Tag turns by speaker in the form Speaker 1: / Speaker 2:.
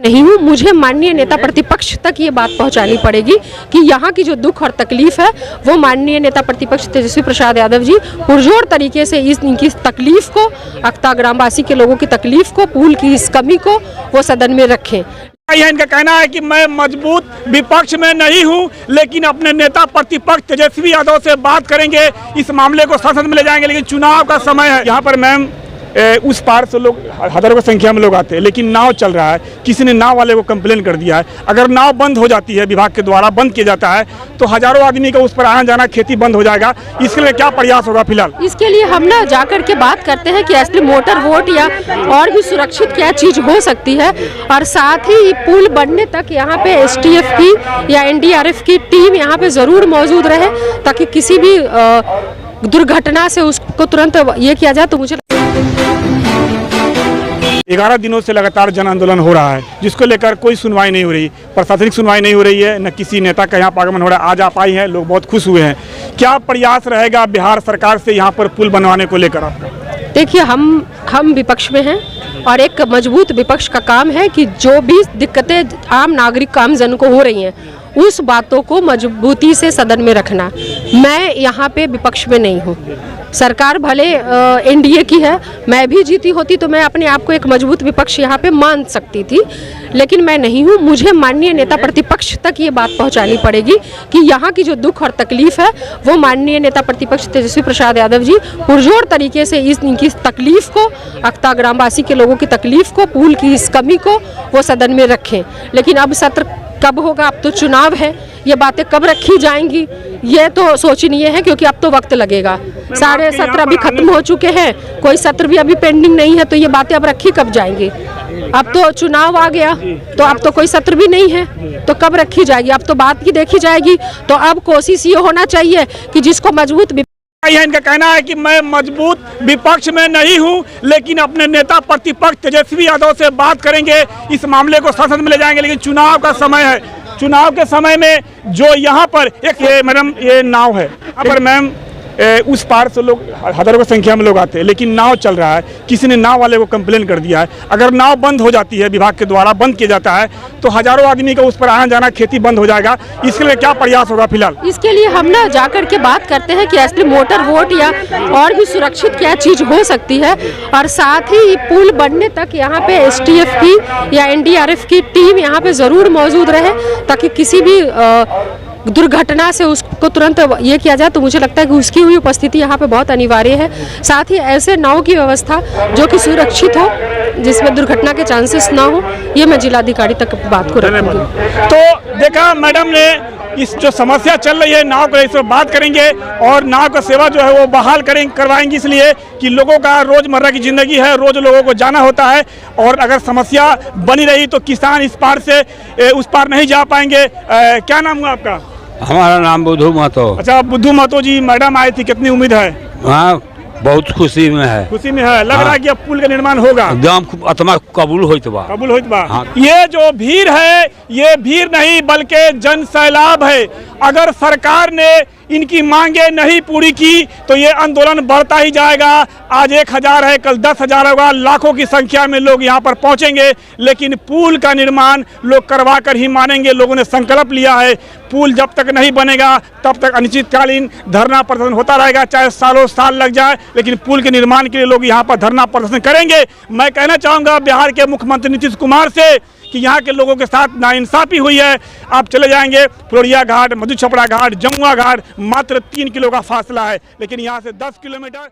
Speaker 1: नहीं हूँ। मुझे माननीय नेता प्रतिपक्ष तक ये बात पहुंचानी पड़ेगी कि यहाँ की जो दुख और तकलीफ है वो माननीय नेता प्रतिपक्ष तेजस्वी प्रसाद यादव जी पुरजोर तरीके से इनकी तकलीफ को, अख्ता ग्रामवासी के लोगों की तकलीफ को, पुल की इस कमी को वो सदन में रखें।
Speaker 2: इनका कहना है कि मैं मजबूत विपक्ष में नहीं हूं, लेकिन अपने नेता प्रतिपक्ष तेजस्वी यादव से बात करेंगे, इस मामले को संसद में ले जाएंगे। लेकिन चुनाव का समय है। यहाँ पर मैम उस पार से लोग हजारों की संख्या में लोग आते हैं, लेकिन नाव चल रहा है। किसी ने नाव वाले को कंप्लेन कर दिया है, अगर नाव बंद हो जाती है, विभाग के द्वारा बंद किया जाता है, तो हजारों आदमी का उस पर आना जाना, खेती बंद हो जाएगा। इसके लिए क्या प्रयास होगा फिलहाल?
Speaker 1: इसके लिए हम ना जाकर के बात करते हैं कि असली मोटर वोट या और भी सुरक्षित क्या चीज हो सकती है, और साथ ही पुल बनने तक यहाँ पे STF की या NDRF की टीम यहाँ पे जरूर मौजूद रहे, ताकि किसी भी दुर्घटना से उसको तुरंत ये किया जाए। तो मुझे
Speaker 2: 11 दिनों से लगातार जन आंदोलन हो रहा है, जिसको लेकर कोई सुनवाई नहीं हो रही, प्रशासनिक सुनवाई नहीं हो रही है, न किसी नेता का यहाँ आगमन हो रहा है। आज आप आई हैं, लोग बहुत खुश हुए हैं। क्या प्रयास रहेगा बिहार सरकार से यहाँ पर पुल बनवाने को लेकर आपका?
Speaker 1: देखिए, हम विपक्ष में हैं, और एक मजबूत विपक्ष का काम है कि जो भी दिक्कतें आम नागरिक आमजन को हो रही हैं उस बातों को मजबूती से सदन में रखना। मैं यहाँ पे विपक्ष में नहीं हूँ। सरकार भले NDA की है, मैं भी जीती होती तो मैं अपने आप को एक मजबूत विपक्ष यहाँ पे मान सकती थी, लेकिन मैं नहीं हूँ। मुझे माननीय नेता प्रतिपक्ष तक ये बात पहुँचानी पड़ेगी कि यहाँ की जो दुख और तकलीफ है वो माननीय नेता प्रतिपक्ष तेजस्वी प्रसाद यादव जी पुरजोर तरीके से इनकी तकलीफ को, अख्ता ग्रामवासी के लोगों की तकलीफ को, पुल की इस कमी को वो सदन में रखें। लेकिन अब सत्र कब होगा? अब तो चुनाव है, ये बातें कब रखी जाएंगी ये तो सोचनीय है, क्योंकि अब तो वक्त लगेगा। सारे सत्र अभी खत्म हो चुके हैं, कोई सत्र भी अभी पेंडिंग नहीं है, तो ये बातें अब रखी कब जाएंगी? अब तो चुनाव आ गया, तो अब तो कोई सत्र भी नहीं है, तो कब रखी जाएगी? अब तो बात की देखी जाएगी। तो अब कोशिश ये होना चाहिए कि जिसको मजबूत
Speaker 2: इनका कहना है कि मैं मजबूत विपक्ष में नहीं हूं, लेकिन अपने नेता प्रतिपक्ष तेजस्वी यादव से बात करेंगे, इस मामले को संसद में ले जाएंगे। लेकिन चुनाव का समय है, चुनाव के समय में जो यहाँ पर एक मैडम ये नाव है, यहाँ पर मैम उस पार से लोग हजारों की संख्या में लोग आते हैं, लेकिन नाव चल रहा है। किसी ने नाव वाले को कंप्लेन कर दिया है, अगर नाव बंद हो जाती है, विभाग के द्वारा बंद किया जाता है, तो हजारों आदमी का उस पर आना जाना, खेती बंद हो जाएगा। इसके लिए क्या प्रयास होगा फिलहाल? इसके लिए
Speaker 1: हम ना जाकर के बात करते हैं कि असली मोटर वोट या और भी सुरक्षित क्या चीज हो सकती है, और साथ ही पुल बनने तक यहाँ पे STF की या NDRF की टीम यहाँ पे जरूर मौजूद रहे, ताकि किसी भी दुर्घटना से उसको तुरंत ये किया जाए। तो मुझे लगता है कि उसकी हुई उपस्थिति यहाँ पे बहुत अनिवार्य है। साथ ही ऐसे नाव की व्यवस्था जो कि सुरक्षित हो, जिसमें दुर्घटना के चांसेस ना हो, ये मैं जिलाधिकारी तक बात को रखूंगी।
Speaker 2: तो देखा मैडम ने इस जो समस्या चल रही है नाव को, इस पर बात करेंगे, और नाव का सेवा जो है वो बहाल करवाएंगे, इसलिए कि लोगों का रोजमर्रा की जिंदगी है, रोज लोगों को जाना होता है, और अगर समस्या बनी रही तो किसान इस पार से उस पार नहीं जा पाएंगे। क्या नाम हुआ आपका?
Speaker 3: हमारा नाम बुद्धू महतो।
Speaker 2: अच्छा, बुद्धू महतो जी, मैडम आई थी, कितनी उम्मीद है?
Speaker 3: हाँ, बहुत खुशी में है।
Speaker 2: खुशी में है, लग रहा है कि अब पुल का निर्माण होगा।
Speaker 3: एकदम आत्मा कबूल होइत बा।
Speaker 2: कबूल होइत बा।
Speaker 3: हाँ।
Speaker 2: ये जो भीड़ है, ये भीड़ नहीं बल्कि जन सैलाब है। अगर सरकार ने इनकी मांगे नहीं पूरी की तो ये आंदोलन बढ़ता ही जाएगा। आज 1000 है, कल 10,000 होगा, लाखों की संख्या में लोग यहाँ पर पहुँचेंगे, लेकिन पुल का निर्माण लोग करवा कर ही मानेंगे। लोगों ने संकल्प लिया है, पुल जब तक नहीं बनेगा तब तक अनिश्चितकालीन धरना प्रदर्शन होता रहेगा, चाहे सालों साल लग जाए, लेकिन पुल के निर्माण के लिए लोग यहाँ पर धरना प्रदर्शन करेंगे। मैं कहना चाहूँगा बिहार के मुख्यमंत्री नीतीश कुमार से कि यहाँ के लोगों के साथ नाइंसाफी हुई है। आप चले जाएंगे फ्लोरिया घाट, मधु छपड़ा घाट, जमुआ घाट, मात्र 3 किलो का फासला है, लेकिन यहाँ से 10 किलोमीटर